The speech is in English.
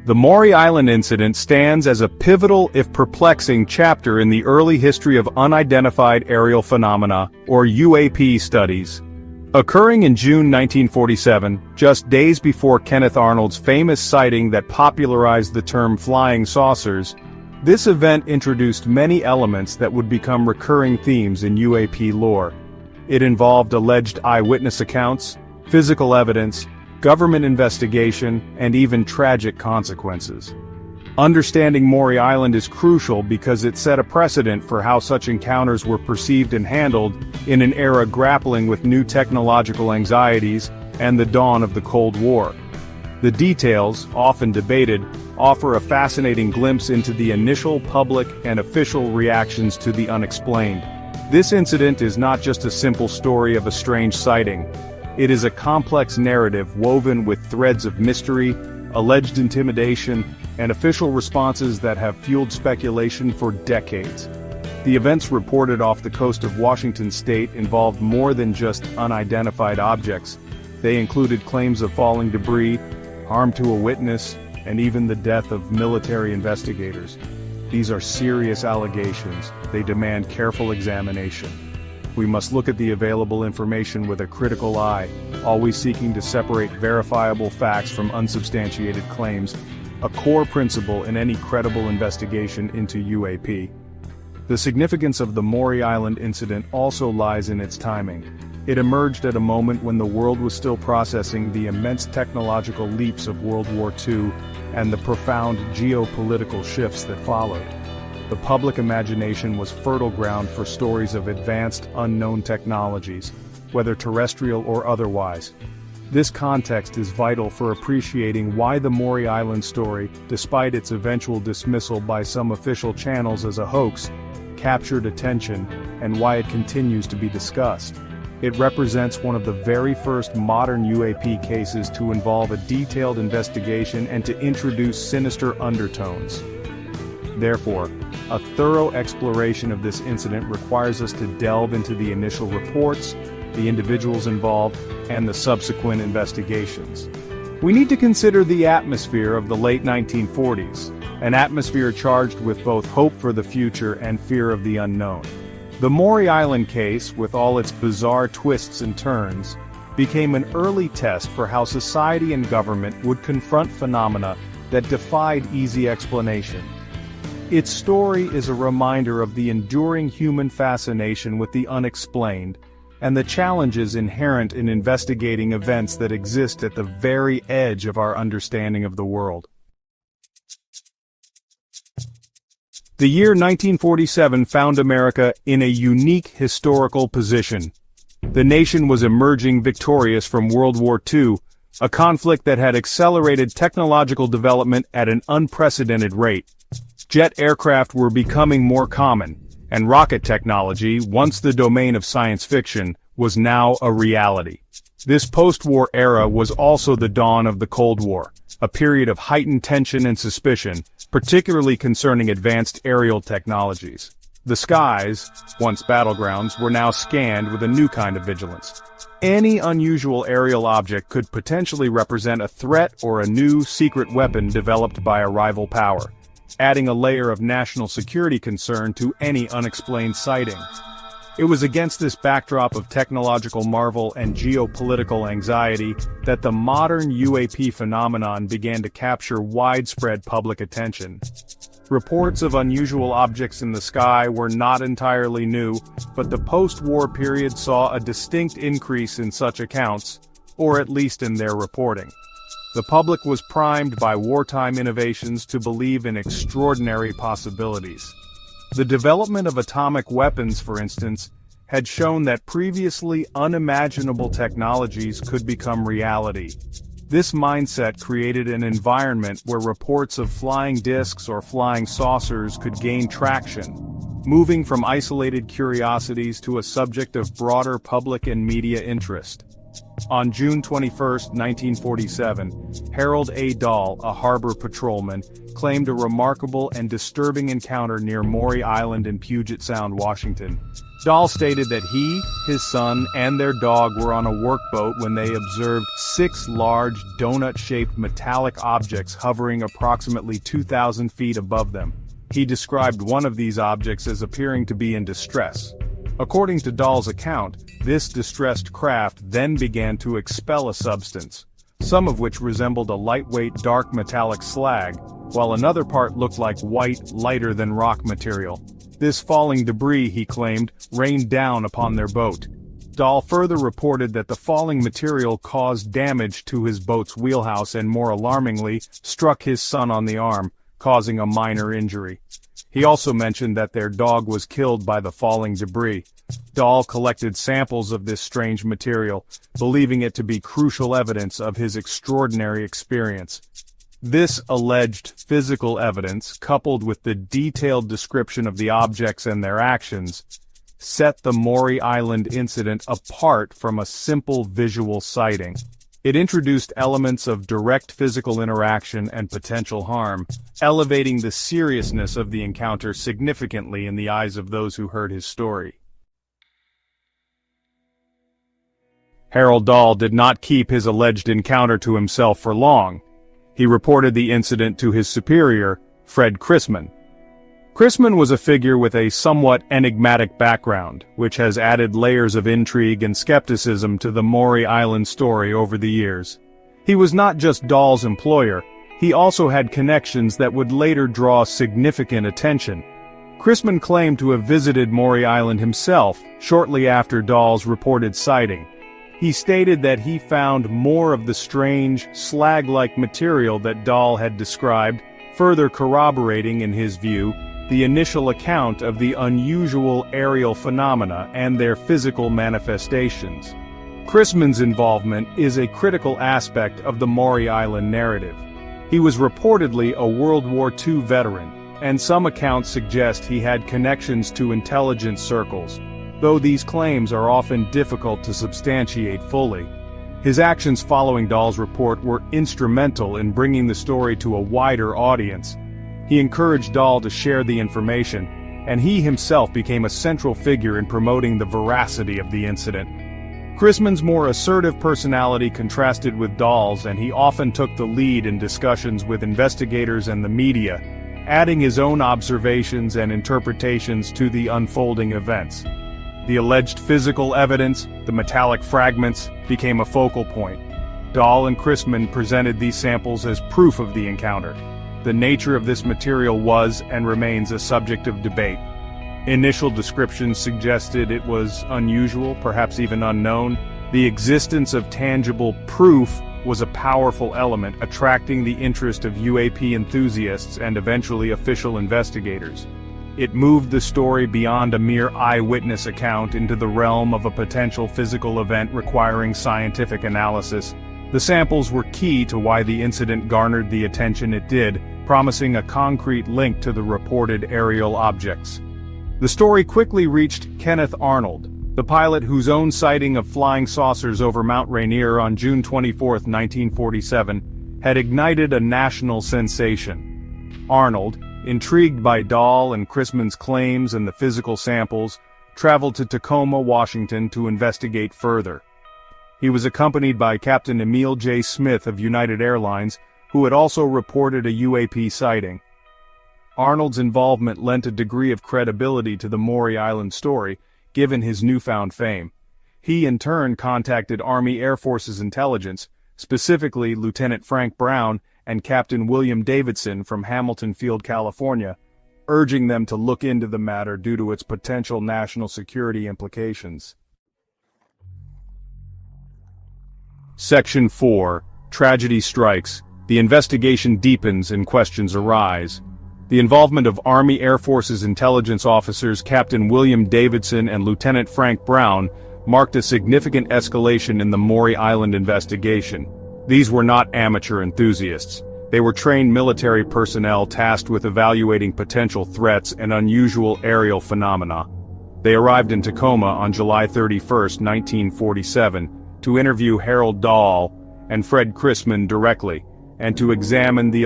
The Maury Island Incident stands as a pivotal, if perplexing, chapter in the early history of unidentified aerial phenomena, or UAP studies. Occurring in June 1947, just days before Kenneth Arnold's famous sighting that popularized the term flying saucers, this event introduced many elements that would become recurring themes in UAP lore. It involved alleged eyewitness accounts, physical evidence, government investigation, and even tragic consequences. Understanding Maury Island is crucial because it set a precedent for how such encounters were perceived and handled in an era grappling with new technological anxieties and the dawn of the Cold War. The details, often debated, offer a fascinating glimpse into the initial public and official reactions to the unexplained. This incident is not just a simple story of a strange sighting. It is a complex narrative woven with threads of mystery, alleged intimidation, and official responses that have fueled speculation for decades. The events reported off the coast of Washington state involved more than just unidentified objects. They included claims of falling debris, harm to a witness, and even the death of military investigators. These are serious allegations. They demand careful examination. We must look at the available information with a critical eye, always seeking to separate verifiable facts from unsubstantiated claims, a core principle in any credible investigation into UAP. The significance of the Maury Island incident also lies in its timing. It emerged at a moment when the world was still processing the immense technological leaps of World War II and the profound geopolitical shifts that followed. The public imagination was fertile ground for stories of advanced, unknown technologies, whether terrestrial or otherwise. This context is vital for appreciating why the Maury Island story, despite its eventual dismissal by some official channels as a hoax, captured attention, and why it continues to be discussed. It represents one of the very first modern UAP cases to involve a detailed investigation and to introduce sinister undertones. Therefore, a thorough exploration of this incident requires us to delve into the initial reports, the individuals involved, and the subsequent investigations. We need to consider the atmosphere of the late 1940s, an atmosphere charged with both hope for the future and fear of the unknown. The Maury Island case, with all its bizarre twists and turns, became an early test for how society and government would confront phenomena that defied easy explanation. Its story is a reminder of the enduring human fascination with the unexplained, and the challenges inherent in investigating events that exist at the very edge of our understanding of the world. The year 1947 found America in a unique historical position. The nation was emerging victorious from World War II, a conflict that had accelerated technological development at an unprecedented rate. Jet aircraft were becoming more common, and rocket technology, once the domain of science fiction, was now a reality. This post-war era was also the dawn of the Cold War, a period of heightened tension and suspicion, particularly concerning advanced aerial technologies. The skies, once battlegrounds, were now scanned with a new kind of vigilance. Any unusual aerial object could potentially represent a threat or a new secret weapon developed by a rival power, adding a layer of national security concern to any unexplained sighting. It was against this backdrop of technological marvel and geopolitical anxiety that the modern UAP phenomenon began to capture widespread public attention. Reports of unusual objects in the sky were not entirely new, but the post-war period saw a distinct increase in such accounts, or at least in their reporting. The public was primed by wartime innovations to believe in extraordinary possibilities. The development of atomic weapons, for instance, had shown that previously unimaginable technologies could become reality. This mindset created an environment where reports of flying discs or flying saucers could gain traction, moving from isolated curiosities to a subject of broader public and media interest. On June 21, 1947, Harold Dahl, a harbor patrolman, claimed a remarkable and disturbing encounter near Maury Island in Puget Sound, Washington. Dahl stated that he, his son, and their dog were on a workboat when they observed 6 large, donut-shaped metallic objects hovering approximately 2,000 feet above them. He described one of these objects as appearing to be in distress. According to Dahl's account, this distressed craft then began to expel a substance, some of which resembled a lightweight dark metallic slag, while another part looked like white, lighter than rock material. This falling debris, he claimed, rained down upon their boat. Dahl further reported that the falling material caused damage to his boat's wheelhouse and, more alarmingly, struck his son on the arm, causing a minor injury. He also mentioned that their dog was killed by the falling debris. Dahl collected samples of this strange material, believing it to be crucial evidence of his extraordinary experience. This alleged physical evidence, coupled with the detailed description of the objects and their actions, set the Maury Island incident apart from a simple visual sighting. It introduced elements of direct physical interaction and potential harm, elevating the seriousness of the encounter significantly in the eyes of those who heard his story. Harold Dahl did not keep his alleged encounter to himself for long. He reported the incident to his superior, Fred Chrisman. Chrisman was a figure with a somewhat enigmatic background, which has added layers of intrigue and skepticism to the Maury Island story over the years. He was not just Dahl's employer, he also had connections that would later draw significant attention. Chrisman claimed to have visited Maury Island himself shortly after Dahl's reported sighting. He stated that he found more of the strange, slag-like material that Dahl had described, further corroborating, in his view, the initial account of the unusual aerial phenomena and their physical manifestations. Chrisman's involvement is a critical aspect of the Maury Island narrative. He was reportedly a World War II veteran, and some accounts suggest he had connections to intelligence circles, though these claims are often difficult to substantiate fully. His actions following Dahl's report were instrumental in bringing the story to a wider audience. He encouraged Dahl to share the information, and he himself became a central figure in promoting the veracity of the incident. Chrisman's more assertive personality contrasted with Dahl's, and he often took the lead in discussions with investigators and the media, adding his own observations and interpretations to the unfolding events. The alleged physical evidence, the metallic fragments, became a focal point. Dahl and Chrisman presented these samples as proof of the encounter. The nature of this material was and remains a subject of debate. Initial descriptions suggested it was unusual, perhaps even unknown. The existence of tangible proof was a powerful element, attracting the interest of UAP enthusiasts and eventually official investigators. It moved the story beyond a mere eyewitness account into the realm of a potential physical event requiring scientific analysis. The samples were key to why the incident garnered the attention it did, promising a concrete link to the reported aerial objects. The story quickly reached Kenneth Arnold, the pilot whose own sighting of flying saucers over Mount Rainier on June 24, 1947, had ignited a national sensation. Arnold, intrigued by Dahl and Chrisman's claims and the physical samples, traveled to Tacoma, Washington to investigate further. He was accompanied by Captain Emil J. Smith of United Airlines, who had also reported a UAP sighting. Arnold's involvement lent a degree of credibility to the Maury Island story, given his newfound fame. He in turn contacted Army Air Force's intelligence, specifically Lieutenant Frank Brown and Captain William Davidson from Hamilton Field, California, urging them to look into the matter due to its potential national security implications. Section 4. Tragedy strikes. The investigation deepens and questions arise. The involvement of Army Air Force's intelligence officers Captain William Davidson and Lieutenant Frank Brown marked a significant escalation in the Maury Island investigation. These were not amateur enthusiasts. They were trained military personnel tasked with evaluating potential threats and unusual aerial phenomena. They arrived in Tacoma on July 31, 1947, to interview Harold Dahl and Fred Chrisman directly, and to examine the